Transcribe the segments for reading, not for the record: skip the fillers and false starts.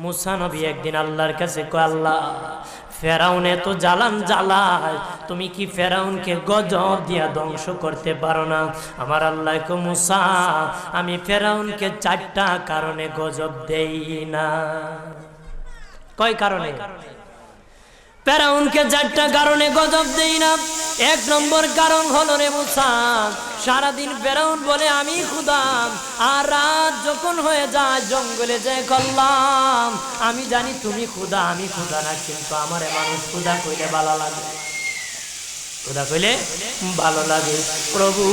মুসা নবী একদিন আল্লাহর কাছে কয়, আল্লাহ ফেরাউন এত জ্বালান জ্বালায়, তুমি কি ফেরাউনকে গজব দিয়া ধ্বংস করতে পারো না? আমার আল্লাহ কয়, মুসা আমি ফেরাউনকে 4টা কারণে গজব দেই না। কয় কারণে? ফেরাউনকে 4টা কারণে গজব দেই না। 1 নম্বর কারণ হলো রে মুসা, সারাদিন ফেরাউন বলে আমি খোদা, আর রাত যখন হয়ে যায় জঙ্গলে যায় করলাম আমি জানি তুমি খোদা, আমি খোদা না, কিন্তু আমারে মানুষ খোদা কইলে ভালো লাগে, খোদা কইলে ভালো লাগে। প্রভু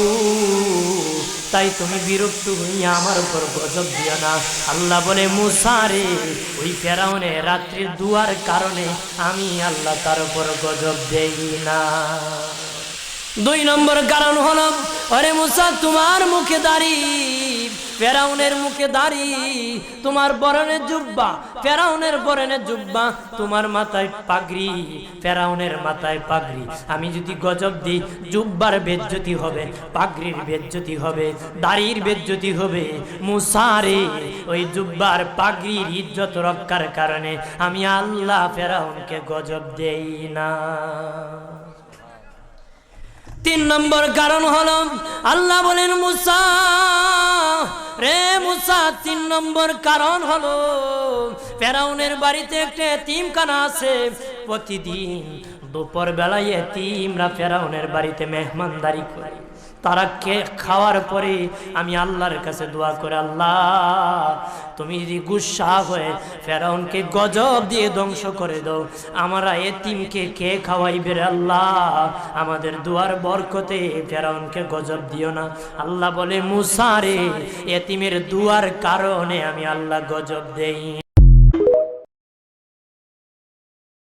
তাই তুমি বিরক্ত হইয়া আমার উপর গজব দিও না। আল্লাহ বলে, মুসা রে ওই ফেরাউনে রাত্রির দুয়ার কারণে আমি আল্লাহ তার উপর গজব দেই না। 2 নম্বর কারণ হলো, আরে মুসা তোমার মুখে দাড়ি, ফেরাউনের মুখে দাড়ি, তোমার পরনে জুব্বা, ফেরাউনের পরনে জুব্বা, তোমার মাথায় পাগড়ি, ফেরাউনের মাথায় পাগড়ি। আমি যদি গজব দিই জুব্বার বেজ্জতি হবে, পাগড়ির বেজ্জতি হবে, দাড়ির বেজ্জতি হবে। মুসা রে ওই জুব্বার পাগড়ির ইজ্জত রক্ষার কারণে আমি আল্লাহ ফেরাউনকে গজব দেই না। 3 নম্বর কারণ হলো, আল্লাহ বলেন মুসা রে মুসা 3 নম্বর কারণ হলো, ফেরাউনের বাড়িতে একটা এতিমখানা আছে, প্রতিদিন দুপুর বেলায় এতিমরা ফেরাউনের বাড়িতে মেহমানদারি করে। তারা খাওয়ার পরে আমি আল্লাহর কাছে দোয়া করে, আল্লাহ তুমি যদি গুসা হয়ে ফেরাউনকে গজব দিয়ে ধ্বংস করে দাও, আমরা এতিমকে কে খাওয়াইবে রে আল্লাহ, আমাদের দুয়ার বরকতে ফেরাউনকে গজব দিও না। আল্লাহ বলে, মুসা রে এতিমের দুয়ার কারণে আমি আল্লাহ গজব দেই।